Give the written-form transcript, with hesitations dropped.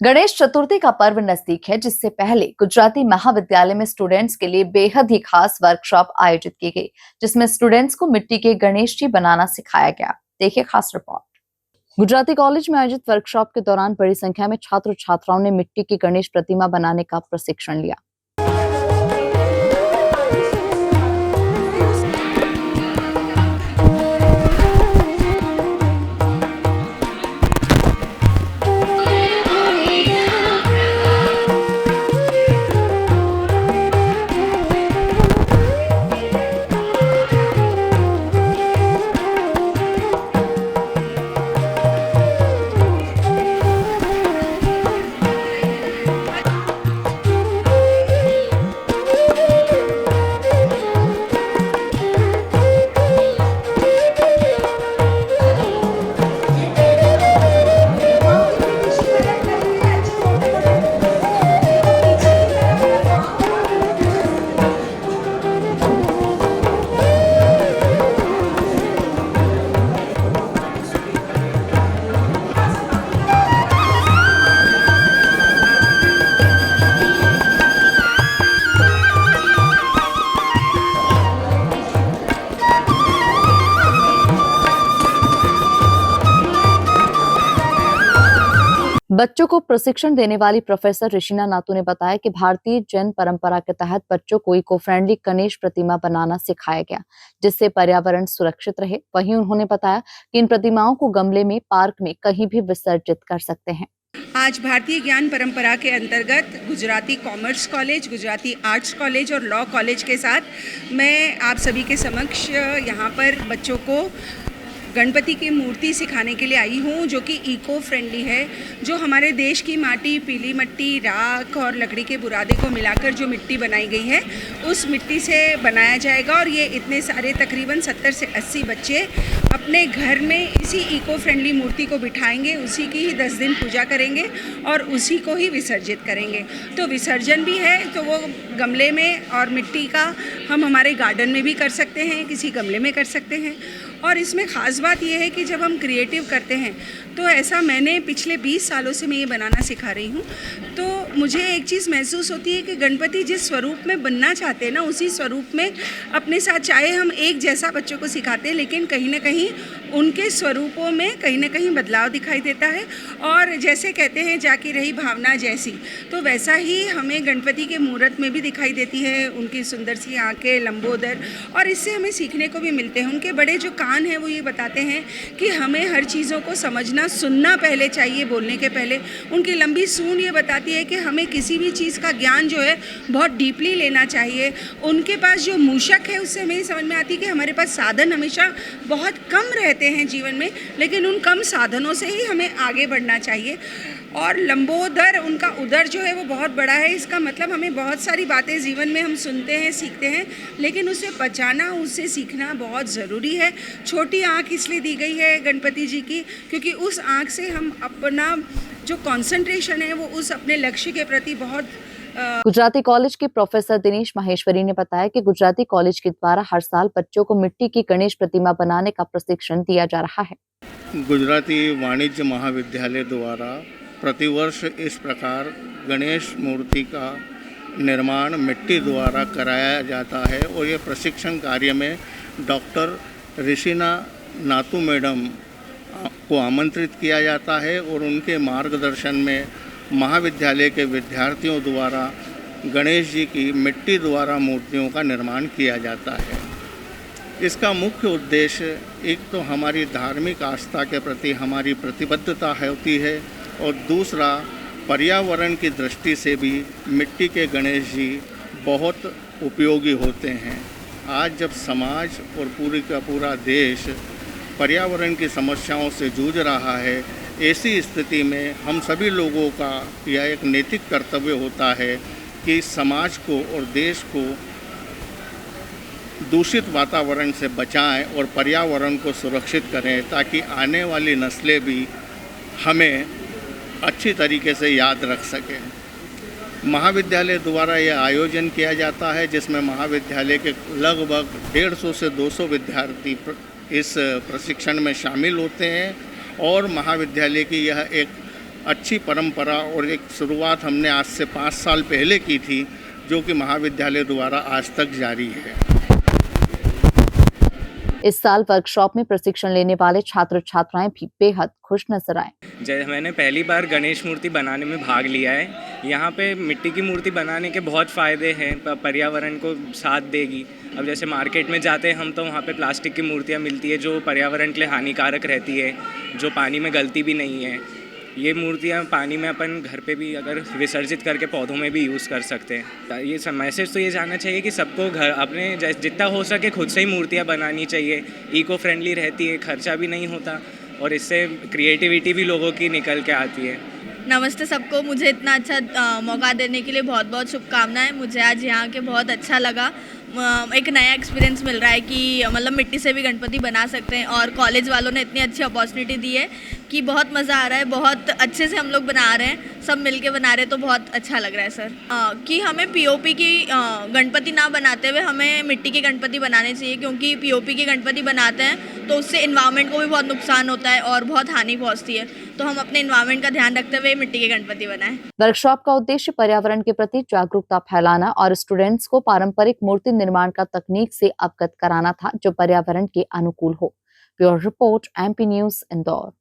गणेश चतुर्थी का पर्व नजदीक है, जिससे पहले गुजराती महाविद्यालय में स्टूडेंट्स के लिए बेहद ही खास वर्कशॉप आयोजित की गई, जिसमें स्टूडेंट्स को मिट्टी के गणेश जी बनाना सिखाया गया। देखिए खास रिपोर्ट। गुजराती कॉलेज में आयोजित वर्कशॉप के दौरान बड़ी संख्या में छात्र छात्राओं ने मिट्टी की गणेश प्रतिमा बनाने का प्रशिक्षण लिया। बच्चों को प्रशिक्षण देने वाली प्रोफेसर ऋषिना नातू ने बताया कि भारतीय जैन परंपरा के तहत बच्चों को इको फ्रेंडली गणेश प्रतिमा बनाना सिखाया गया, जिससे पर्यावरण सुरक्षित रहे। वहीं उन्होंने बताया कि इन प्रतिमाओं को गमले में, पार्क में कहीं भी विसर्जित कर सकते हैं। आज भारतीय ज्ञान परंपरा के अंतर्गत Gujarati commerce college, Gujarati arts college और लॉ कॉलेज के साथ मैं आप सभी के समक्ष यहाँ पर बच्चों को गणपति की मूर्ति सिखाने के लिए आई हूँ, जो कि इको फ्रेंडली है। जो हमारे देश की माटी, पीली मिट्टी, राख और लकड़ी के बुरादे को मिलाकर जो मिट्टी बनाई गई है, उस मिट्टी से बनाया जाएगा। और ये इतने सारे तकरीबन 70 से 80 बच्चे अपने घर में इसी इको फ्रेंडली मूर्ति को बिठाएंगे, उसी की ही 10 दिन पूजा करेंगे और उसी को ही विसर्जित करेंगे। तो विसर्जन भी है तो वो गमले में, और मिट्टी का हम हमारे गार्डन में भी कर सकते हैं, किसी गमले में कर सकते हैं। और इसमें ख़ास बात यह है कि जब हम क्रिएटिव करते हैं तो ऐसा मैंने पिछले 20 सालों से मैं ये बनाना सिखा रही हूँ, तो मुझे एक चीज़ महसूस होती है कि गणपति जिस स्वरूप में बनना चाहते हैं ना, उसी स्वरूप में अपने साथ, चाहे हम एक जैसा बच्चों को सिखाते हैं, लेकिन कहीं ना कहीं उनके स्वरूपों में कहीं ना कहीं बदलाव दिखाई देता है। और जैसे कहते हैं जाकी रही भावना जैसी, तो वैसा ही हमें गणपति के मूर्त में भी दिखाई देती है, उनकी सुंदर सी आँखें, लंबोदर। और इससे हमें सीखने को भी मिलते हैं। उनके बड़े जो कान हैं वो ये बताते हैं कि हमें हर चीज़ों को समझना, सुनना पहले चाहिए बोलने के पहले। उनकी लंबी सूंड ये बताती है कि हमें किसी भी चीज़ का ज्ञान जो है बहुत डीपली लेना चाहिए। उनके पास जो मूषक है उससे हमें समझ में आती है कि हमारे पास साधन हमेशा बहुत कम रहते हैं जीवन में, लेकिन उन कम साधनों से ही हमें आगे बढ़ना चाहिए। और लंबोदर, उनका उदर जो है वो बहुत बड़ा है। इसका मतलब हमें बहुत सारी बातें जीवन में हम सुनते हैं, सीखते हैं, लेकिन उसे पचाना, उससे सीखना बहुत ज़रूरी है। छोटी आँख इसलिए दी गई है गणपति जी की, क्योंकि उस आँख से हम अपना जो कंसंट्रेशन है वो उस अपने लक्ष्य के प्रति बहुत। गुजराती कॉलेज के प्रोफेसर दिनेश माहेश्वरी ने बताया कि गुजराती कॉलेज के द्वारा हर साल बच्चों को मिट्टी की गणेश प्रतिमा बनाने का प्रशिक्षण दिया जा रहा है। गुजराती वाणिज्य महाविद्यालय द्वारा प्रतिवर्ष इस प्रकार गणेश मूर्ति का निर्माण मिट्टी द्वारा कराया जाता है। और ये प्रशिक्षण कार्य में डॉक्टर ऋषिना नातू मैडम को आमंत्रित किया जाता है और उनके मार्गदर्शन में महाविद्यालय के विद्यार्थियों द्वारा गणेश जी की मिट्टी द्वारा मूर्तियों का निर्माण किया जाता है। इसका मुख्य उद्देश्य एक तो हमारी धार्मिक आस्था के प्रति हमारी प्रतिबद्धता होती है, और दूसरा पर्यावरण की दृष्टि से भी मिट्टी के गणेश जी बहुत उपयोगी होते हैं। आज जब समाज और पूरी का पूरा देश पर्यावरण की समस्याओं से जूझ रहा है, ऐसी स्थिति में हम सभी लोगों का यह एक नैतिक कर्तव्य होता है कि समाज को और देश को दूषित वातावरण से बचाएं और पर्यावरण को सुरक्षित करें, ताकि आने वाली नस्लें भी हमें अच्छी तरीके से याद रख सकें। महाविद्यालय द्वारा यह आयोजन किया जाता है, जिसमें महाविद्यालय के लगभग 150 से 200 विद्यार्थी इस प्रशिक्षण में शामिल होते हैं। और महाविद्यालय की यह एक अच्छी परंपरा और एक शुरुआत हमने आज से 5 साल पहले की थी, जो कि महाविद्यालय द्वारा आज तक जारी है। इस साल वर्कशॉप में प्रशिक्षण लेने वाले छात्र छात्राएं भी बेहद खुश नजर आए। मैंने पहली बार गणेश मूर्ति बनाने में भाग लिया है। यहाँ पे मिट्टी की मूर्ति बनाने के बहुत फ़ायदे हैं, पर्यावरण को साथ देगी। अब जैसे मार्केट में जाते हैं हम तो वहाँ पे प्लास्टिक की मूर्तियाँ मिलती है जो पर्यावरण के लिए हानिकारक रहती है, जो पानी में गलती भी नहीं है। ये मूर्तियाँ पानी में अपन घर पे भी अगर विसर्जित करके पौधों में भी यूज़ कर सकते हैं। ये मैसेज तो ये जानना चाहिए कि सबको घर अपने जितना हो सके खुद से ही मूर्तियाँ बनानी चाहिए। इको फ्रेंडली रहती है, खर्चा भी नहीं होता और इससे क्रिएटिविटी भी लोगों की निकल के आती है। नमस्ते सबको, मुझे इतना अच्छा मौका देने के लिए बहुत बहुत शुभकामनाएं। मुझे आज यहाँ के बहुत अच्छा लगा। एक नया एक्सपीरियंस मिल रहा है कि मतलब मिट्टी से भी गणपति बना सकते हैं और कॉलेज वालों ने इतनी अच्छी अपॉर्चुनिटी दी है कि बहुत मज़ा आ रहा है। बहुत अच्छे से हम लोग बना रहे हैं, सब मिलके बना रहे हैं, तो बहुत अच्छा लग रहा है सर। कि हमें पीओपी की गणपति ना बनाते हुए हमें मिट्टी के गणपति बनाने चाहिए, क्योंकि पीओपी के गणपति बनाते हैं तो उससे इन्वायरमेंट को भी बहुत नुकसान होता है और बहुत हानि पहुँचती है। तो हम अपने इन्वायरमेंट का ध्यान रखते हुए मिट्टी के गणपति बनाएं। वर्कशॉप का उद्देश्य पर्यावरण के प्रति जागरूकता फैलाना और स्टूडेंट्स को पारंपरिक मूर्ति निर्माण का तकनीक से अवगत कराना था, जो पर्यावरण के अनुकूल हो। Bureau report, MP news, Indore.